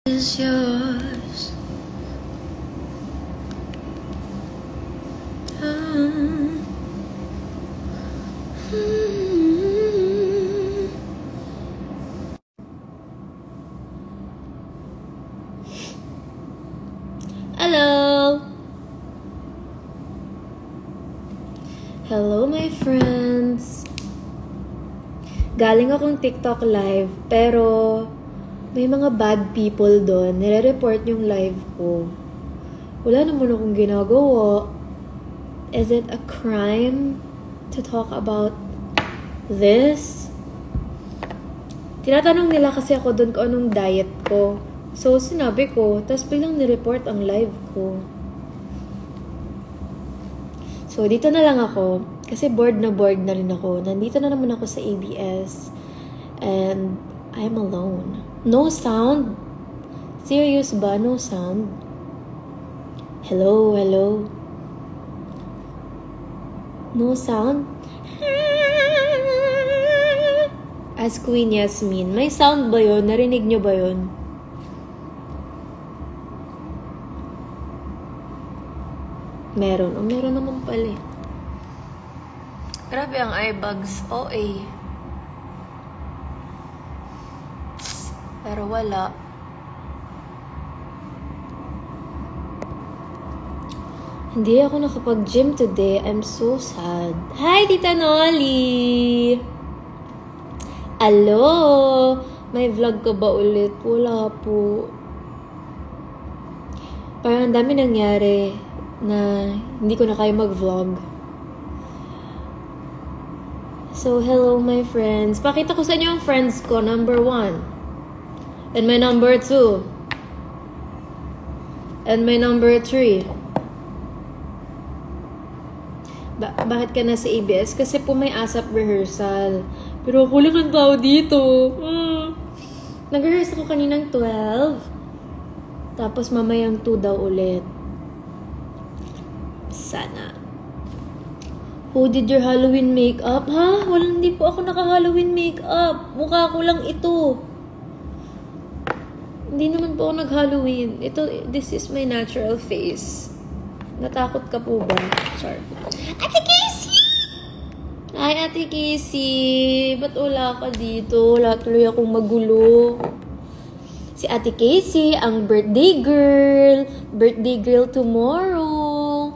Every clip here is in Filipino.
is yours. Hello! Hello, my friends! Galing akong TikTok live, pero may mga bad people doon. Nire-report yung live ko. Wala naman akong ginagawa. Is it a crime to talk about this? Tinatanong nila kasi ako doon kung anong diet ko. So, sinabi ko, tapos biglang nireport ang live ko. So, dito na lang ako. Kasi bored na rin ako. Nandito na naman ako sa ABS. And I'm alone. No sound? Serious ba? No sound? Hello, hello? No sound? As Queen Yasmin. May sound ba yun? Narinig nyo ba yun? Meron. O, meron naman pala eh. Grabe ang eyebags. OA. Pero wala. Hindi ako nakapag-gym today. I'm so sad. Hi, Tita Nolly! Hello! May vlog ka ba ulit? Wala po. Parang ang dami nangyari na hindi ko na kaya mag-vlog. So, hello my friends. Pakita ko sa inyo ang friends ko. Number 1. And my number 2. And my number 3. Bakit ka na sa ABS? Kasi po may ASAP rehearsal. Pero ako lang ang tao dito. Nag-rehearse ako kaninang 12. Tapos mamayang 2 daw ulit. Sana. Who did your Halloween makeup? Ha? Hindi po ako naka-Halloween makeup. Mukha ko lang ito. Hindi naman po ako nag-Halloween. This is my natural face. Natakot ka po ba? Sorry. Ate Casey! Hi, Ate Casey! Ba't wala ka dito? Wala tuloy akong magulo. Si Ate Casey, ang birthday girl. Birthday girl tomorrow.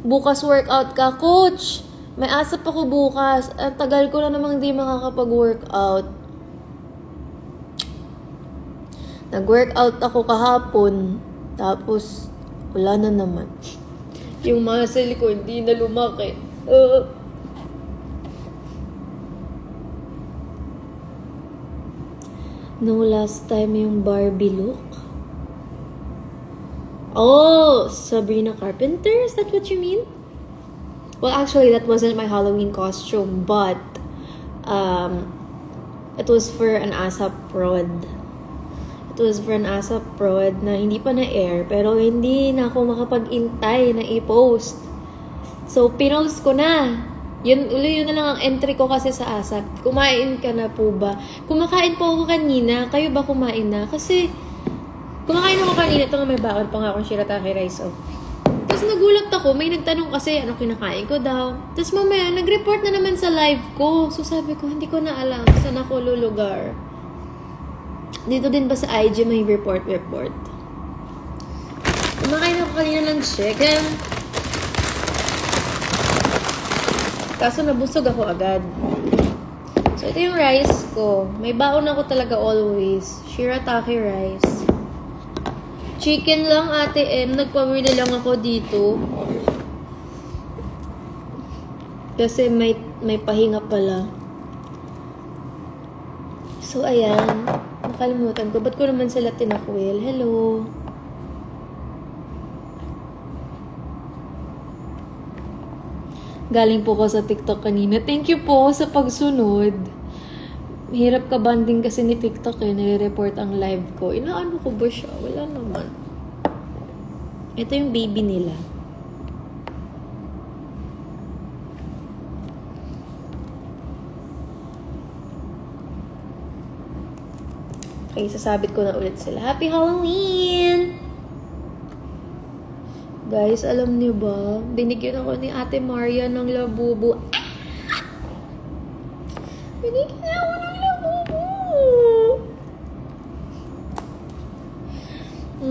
Bukas workout ka, coach. May asap ako bukas. Ang tagal ko na namang di makakapag-workout. Nag-workout ako kahapon. Tapos, wala na naman. Yung muscle ko, hindi na lumaki. No, last time yung Barbie look. Oh, Sabrina Carpenter? Is that what you mean? Well, actually, that wasn't my Halloween costume, but it was for an ASAP prod. It was for an ASAP prod na hindi pa na-air, pero hindi na ako makapag-intay na i-post. So, pinost ko na. Yun na lang ang entry ko kasi sa ASAP. Kumain ka na po ba? Kumakain po ako kanina. Kayo ba kumain na? Kasi kumakain ako kanina. Ito nga may baon pa nga akong shirataki rice. Oh. Tapos nagulat ako. May nagtanong kasi ano kinakain ko daw. Tapos mamaya, nag-report na naman sa live ko. So sabi ko, hindi ko na alam saan ako lulugar. Dito din ba sa IG may report? Kumakain ako kanina ng chicken. Kaso nabusog ako agad. So ito yung rice ko. May baon ako talaga always. Shirataki rice. Chicken lang, Ate M. Nagpamili lang ako dito. Kasi may pahinga pala. So, ayan. Nakalimutan ko. Ba't ko naman sila tinakwil? Hello. Galing po ko sa TikTok kanina. Thank you po sa pagsunod. Hirap ka banding kasi ni TikTok eh. Nire-report ang live ko. Inaano ko ba siya? Wala naman. Ito yung baby nila. Okay, sasabit ko na ulit sila. Happy Halloween! Guys, alam niyo ba? Binigyan ako ni Ate Maria ng labubu. Binigyan ako ng labubu!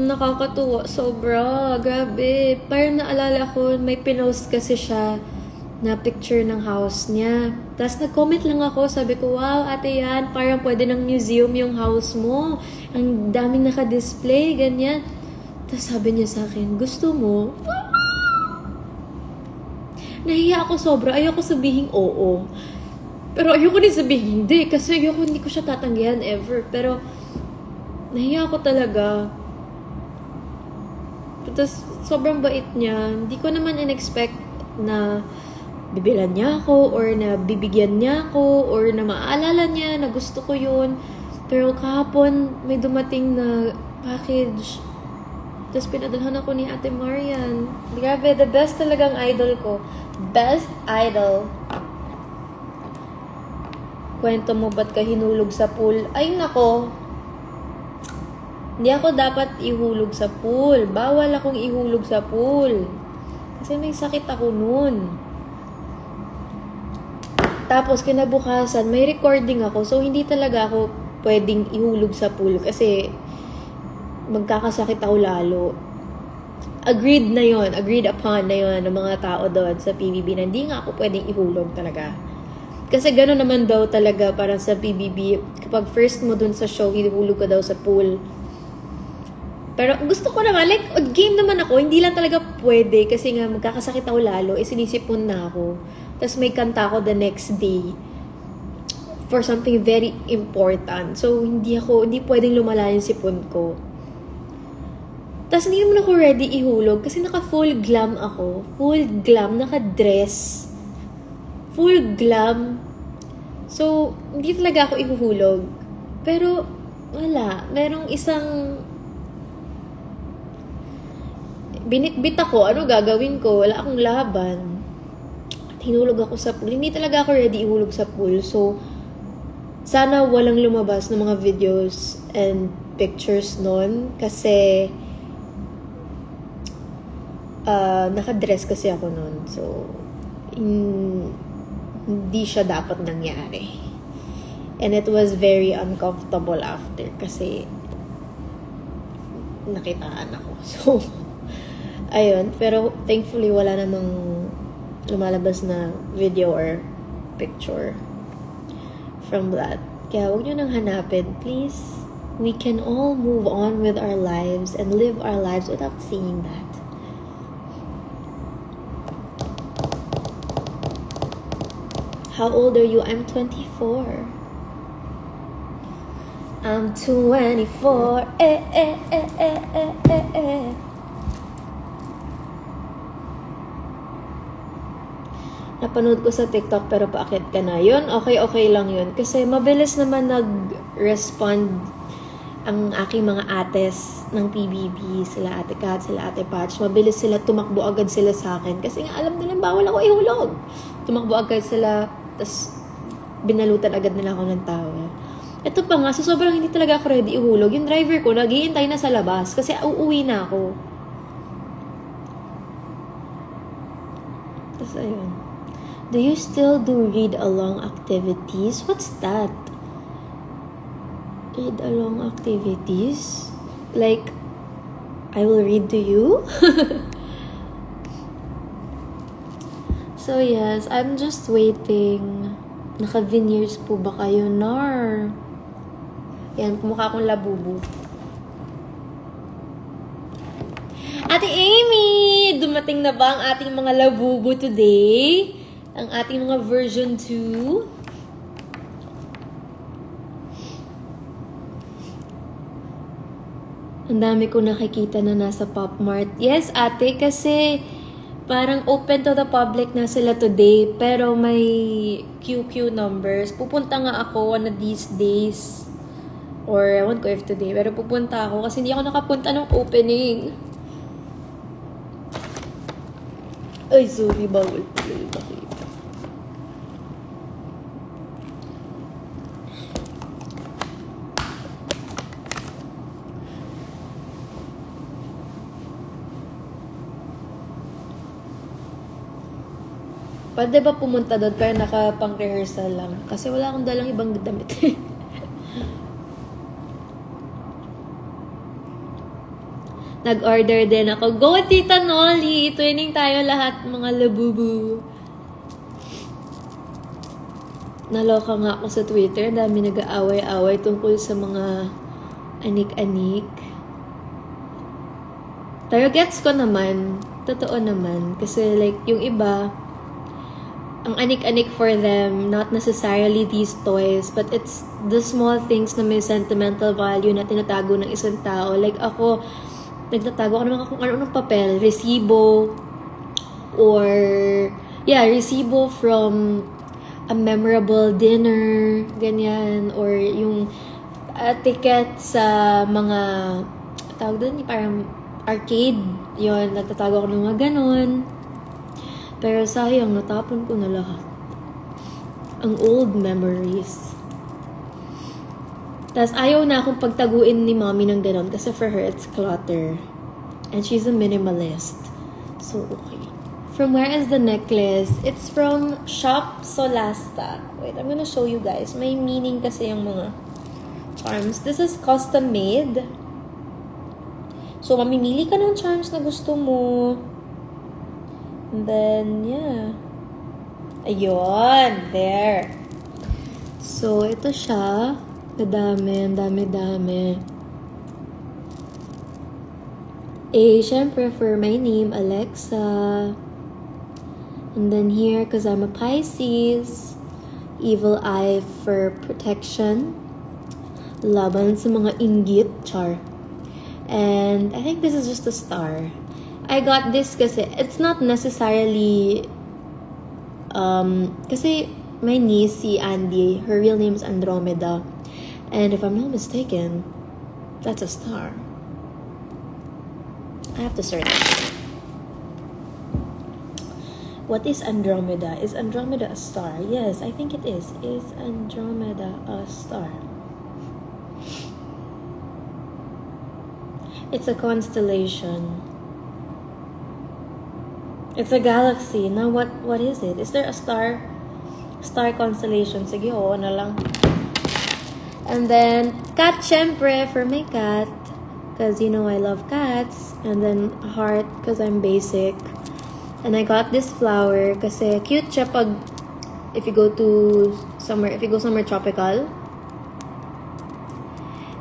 Nakakatuwa. Sobra. Grabe. Parang naalala ko, may pinost kasi siya na picture ng house niya. Tapos nag-comment lang ako. Sabi ko, wow, ate yan. Parang pwede ng museum yung house mo. Ang daming naka-display, ganyan. Tapos sabi niya sa akin, gusto mo? Nahiya ako sobra. Ayoko sabihin oo. Pero ayoko din sabihin hindi. Kasi hindi ko siya tatanggihan ever. Pero nahiya ako talaga. Tapos sobrang bait niya. Hindi ko naman in-expect na bibilan niya ako or na bibigyan niya ako or na maaalala niya na gusto ko yun. Pero kahapon may dumating na package. Tapos pinadalhan ako ni Ate Marian. Grabe, the best talagang idol ko. Best idol. Kwento mo ba't ka hinulog sa pool? Ay nako. Hindi ako dapat ihulog sa pool. Bawal akong ihulog sa pool. Kasi may sakit ako nun. Tapos, kinabukasan, may recording ako. So, hindi talaga ako pwedeng ihulog sa pool kasi magkakasakit ako lalo. Agreed na yon, agreed upon na yon ng mga tao doon sa PBB na hindi nga ako pwedeng ihulog talaga. Kasi gano'n naman daw talaga para sa PBB. Kapag first mo dun sa show, ihulog ka daw sa pool. Pero gusto ko naman, like, game naman ako, hindi lang talaga pwede kasi nga magkakasakit ako lalo, sinisipon na ako. Tapos may kanta ako the next day for something very important. So, hindi pwedeng lumala yung sipon ko. Tapos hindi naman ako ready ihulog kasi naka-full glam ako. Full glam, naka-dress. Full glam. So, hindi talaga ako ihuhulog. Pero, wala. Merong isang binitbit ako. Ano gagawin ko? Wala akong laban. Hinulog ako sa pool. Hindi talaga ako ready ihulog sa pool. So, sana walang lumabas ng mga videos and pictures nun. Kasi, nakadress kasi ako nun. So, hindi siya dapat nangyari. And it was very uncomfortable after. Kasi, nakitaan ako. So, ayun. Pero, thankfully, wala namang lumalabas na video or picture from that. Kaya huwag nyo nang hanapin, please. We can all move on with our lives and live our lives without seeing that. How old are you? I'm 24. I'm 24. Napanood ko sa TikTok pero paakit ka na. Yun, okay lang yun. Kasi mabilis naman nag-respond ang aking mga ates ng PBB. Sila Ate Kat, sila Ate Patch. Mabilis sila, tumakbo agad sila sa akin. Kasi nga alam nila, bawal ako ihulog. Tumakbo agad sila, tapos binalutan agad nila ako ng towel. Ito pa nga, so sobrang hindi talaga ako ready ihulog. Yung driver ko, naghihintay na sa labas kasi uuwi na ako. Tapos ayun. Do you still do read-along activities? What's that? Read-along activities? Like, I will read to you? So, yes, I'm just waiting. Naka-veneers po ba kayo, Nar? Yan, mukha akong labubu. Ate Amy! Dumating na ba ang ating mga labubu today? Ang ating mga version 2. Ang dami ko nakikita na nasa Pop Mart. Yes, ate, kasi parang open to the public na sila today. Pero may QQ numbers. Pupunta nga ako one of these days. Or I won't go if today. Pero pupunta ako kasi hindi ako nakapunta ng opening. Ay, sorry. Bawal pala yung bakit. Pwede ba pumunta doon pero nakapang-rehearsal lang? Kasi wala akong dalang ibang damit. Nag-order din ako. Go, Tita Nolly! Twinning tayo lahat, mga labubu. Naloka nga ako sa Twitter. Dami nag-aaway-aaway tungkol sa mga anik-anik. Pero gets ko naman. Totoo naman. Kasi like, yung iba, ang anik-anik for them, not necessarily these toys, but it's the small things na may sentimental value na tinatago ng isang tao. Like ako, nagtatago ako naman kung ano-anong papel. Resibo, or, yeah, resibo from a memorable dinner, ganyan, or yung ticket sa mga, tawag doon, parang arcade, yon, nagtatago ako ng mga ganon. Pero sayang, natapon ko na lahat. Ang old memories. Tapos ayaw na akong pagtaguin ni mommy ng ganon kasi for her, it's clutter. And she's a minimalist. So, okay. From where is the necklace? It's from Shop Solasta. Wait, I'm gonna show you guys. May meaning kasi yung mga charms. This is custom made. So, mamimili ka ng charms na gusto mo. And then, yeah. Ayun. There. So, ito siya. Ang dami. Syempre, for my name, Alexa. And then here, because I'm a Pisces. Evil eye for protection. Laban sa mga inggit. Char. And I think this is just a star. I got this kasi it's not necessarily kasi my niece, si Andy, her real name is Andromeda. And if I'm not mistaken, that's a star. I have to search. What is Andromeda? Is Andromeda a star? Yes, I think it is. Is Andromeda a star? It's a constellation. It's a galaxy. Now, what is it? Is there a star constellation? Sige, oo na lang. And then, cat, syempre, for my cat. Because, you know, I love cats. And then, heart, because I'm basic. And I got this flower kasi cute siya pag if you go somewhere tropical.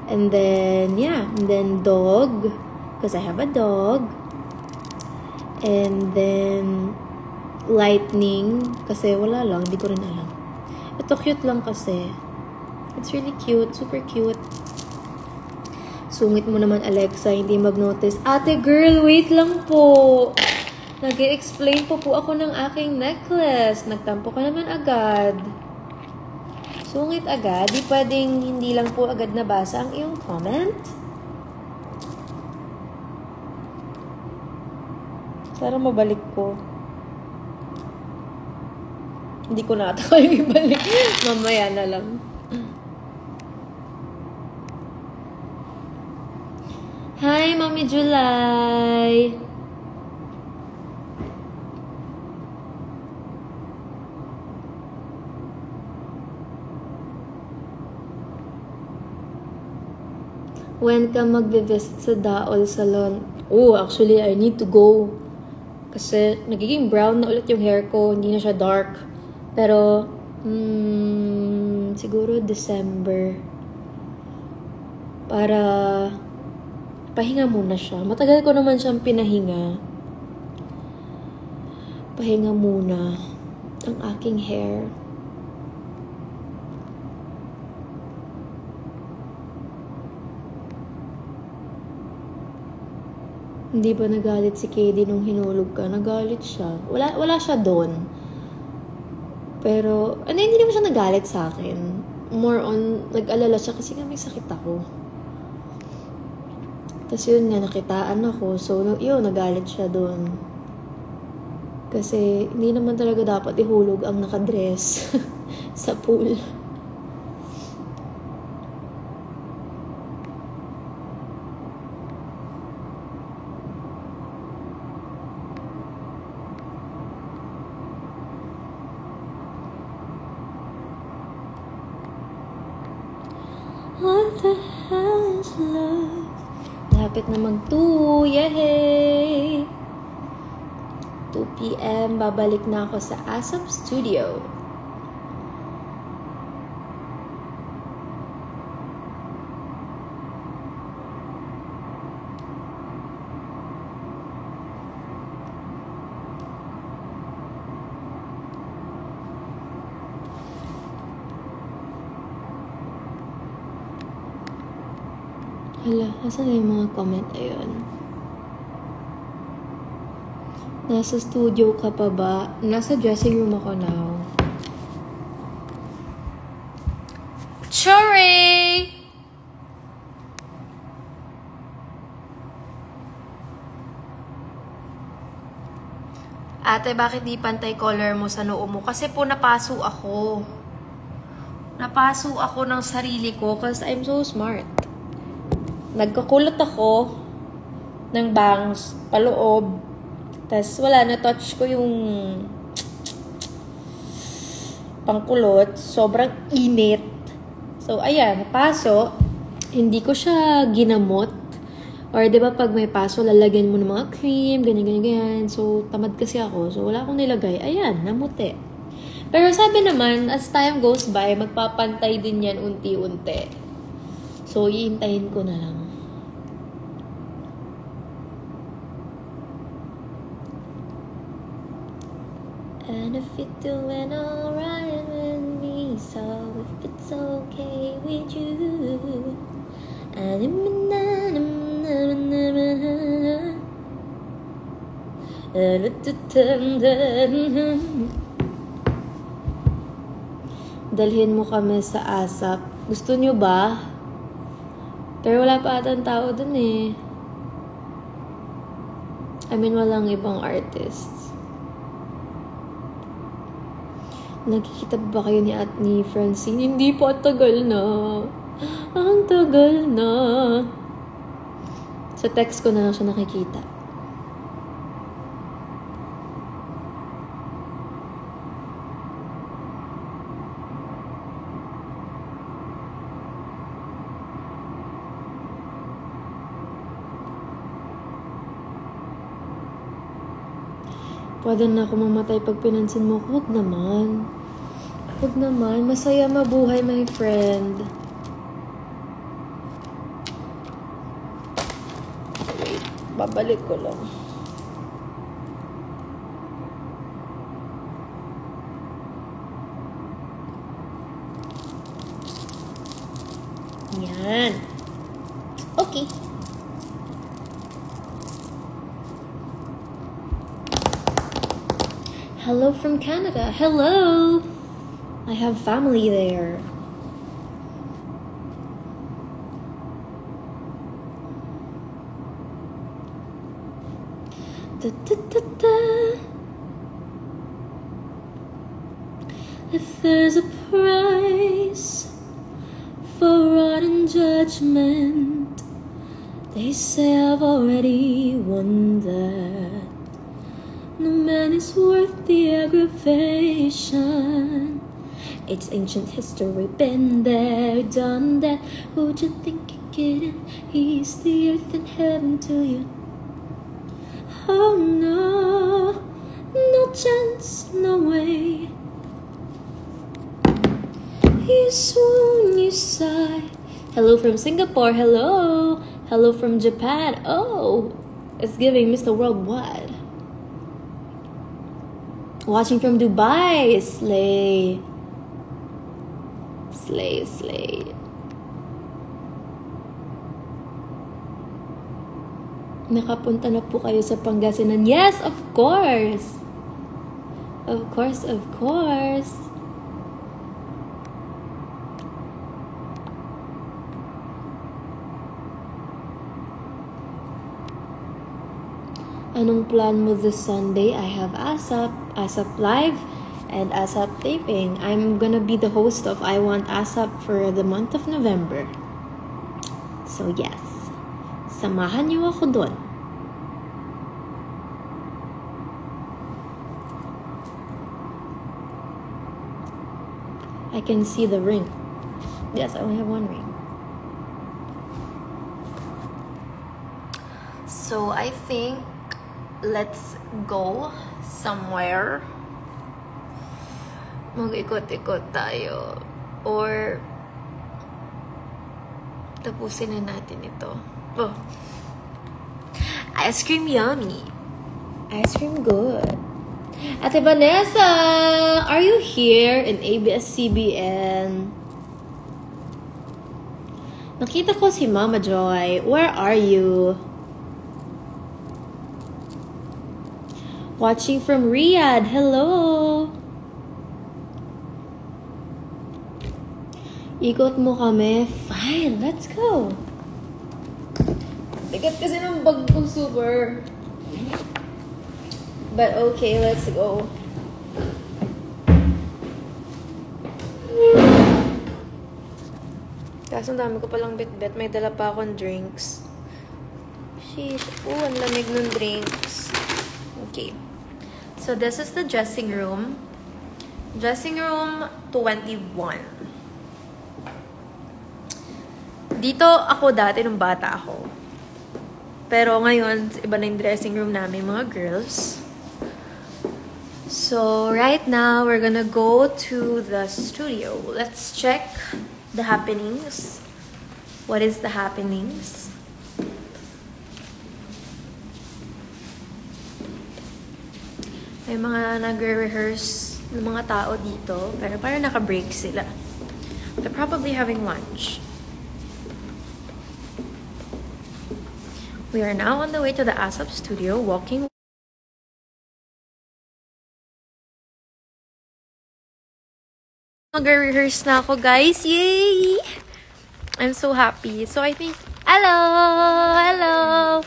And then, yeah. And then, dog. Because I have a dog. And then, lightning. Kasi wala lang. Hindi ko rin alam. Ito, cute lang kasi. It's really cute. Super cute. Sungit mo naman, Alexa. Hindi mag-notice. Ate girl, wait lang po. Nag-i-explain po ako ng aking necklace. Nagtampo ka naman agad. Sungit agad. Di pwedeng hindi lang po agad nabasa ang iyong comment. Sana mabalik ko. Hindi ko na ata kayo ibalik. Mamaya na lang. Hi, Mami July! When ka magbe-visit sa Daol Salon? Oh, actually, I need to go. Kasi nagiging brown na ulit yung hair ko. Hindi na siya dark. Pero, siguro December. Para pahinga muna siya. Matagal ko naman siyang pinahinga. Pahinga muna ang aking hair. Hindi ba nagalit si Katie nung hinulog ka? Nagalit siya. Wala siya doon. Pero, hindi naman siya nagalit sa akin. More on, nag-alala siya kasi nga may sakit ako. Tapos yun nga, nakitaan ako. So, yun, nagalit siya doon. Kasi, hindi naman talaga dapat ihulog ang nakadress sa pool. What the hell is love? Lapit na mag-2. Yay! 2 p.m. Babalik na ako sa ASAP Studio. Hala, asan na yung mga comment? Ayun. Nasa studio ka pa ba? Nasa dressing room ako now. Chore! Ate, bakit di pantay color mo sa noo mo? Kasi po napaso ako. Napaso ako ng sarili ko because I'm so smart. Nagkakulot ako ng bangs paloob. Tapos wala, na-touch ko yung pangkulot. Sobrang init. So, ayan, paso. Hindi ko siya ginamot. Or, di ba, pag may paso, lalagyan mo ng mga cream, ganyan. So, tamad kasi ako. So, wala akong nilagay. Ayan, namuti. Pero sabi naman, as time goes by, magpapantay din yan unti-unti. So, iintayin ko na lang. And if you're doing alright with me, so if it's okay with you, dalhin mo kami sa ASAP. Gusto nyo ba? Pero wala pa atang tao dun eh. I mean, walang ibang artists. Nagkikita ba kayo ni Francine? Hindi po, tagal na. Ang tagal na. Sa text ko na lang siya nakikita. Pwede na ako mamatay pag pinansin mo ko. Huwag naman. Huwag naman. Masaya mabuhay, my friend. Wait. Babalik ko lang. Yan. Okay. Hello from Canada. Hello! I have family there. Da, da, da, da. If there's a price for rotten judgment, they say I've already won that. No man is worth the aggravation. It's ancient history, been there, done that. Who'd you think you're kidding? He's the earth and heaven to you. Oh no, no chance, no way. You swoon, you sigh. Hello from Singapore, hello. Hello from Japan, oh. It's giving Mr. Worldwide. Watching from Dubai, slay. Slay, slay. Nakapunta na po kayo sa Pangasinan. Yes, of course. Of course, of course. Anong plan mo this Sunday? I have ASAP Live, and ASAP Taping. I'm gonna be the host of I Want ASAP for the month of November. So yes, samahan niyo ako doon. I can see the ring. Yes, I only have one ring. So I think let's go somewhere. Mag-ikot-ikot tayo. Or tapusin na natin ito. Oh. Ice cream yummy. Ice cream good. Ate Vanessa, are you here in ABS-CBN? Nakita ko si Mama Joy. Where are you? Watching from Riyadh. Hello. Ikot mo kami. Fine, let's go. Bigat kasi ng bag ko super. But okay, let's go. Kaso ang dami ko palang bit-bit. May dala pa akong drinks. Sheesh. Ang lamig ng drinks. Okay. So this is the dressing room. Dressing room 21. Dito ako dati nung bata ako. Pero ngayon, iba na yung dressing room namin, mga girls. So, right now, we're gonna go to the studio. Let's check the happenings. What is the happenings? May mga nagre-rehearse ng mga tao dito, pero parang naka-break sila. They're probably having lunch. We are now on the way to the ASAP studio, walking. Mag-rehearse na ako, guys. Yay! I'm so happy. So, I think... Hello!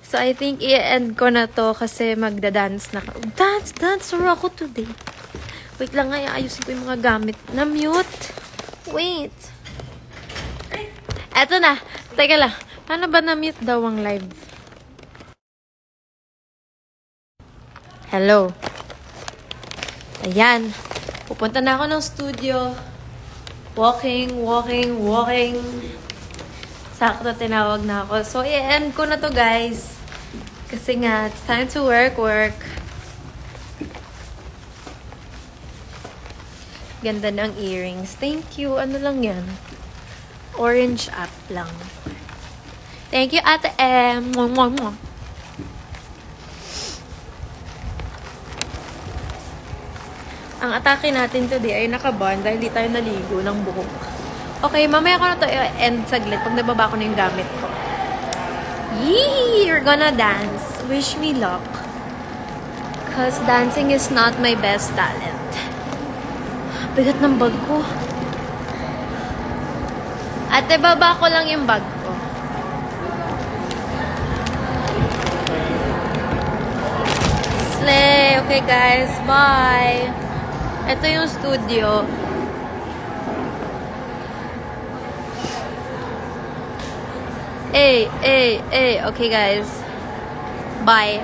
So, I think i-end ko na to kasi magda-dance na ako. Dancer ako today. Wait lang nga, ayusin ko yung mga gamit. Na-mute. Wait. Eto na. Teka lang. Paano ba na-mute daw ang live? Hello. Ayan. Pupunta na ako ng studio. Walking. Sakto tinawag na ako. So, i-end ko na to, guys. Kasi nga, it's time to work. Ganda ng earrings. Thank you. Ano lang yan? Orange app lang. Thank you, Ate M. Ang atake natin today ay naka-bond dahil di tayo naligo ng buhok. Okay, mamaya ko na to end saglit pag nababa ko na yung gamit ko. Yee! You're gonna dance. Wish me luck. Cause dancing is not my best talent. Bigat ng bag ko. Ate, baba ko lang yung bag ko. Slay! Okay guys, bye! Ito yung studio. Okay guys. Bye.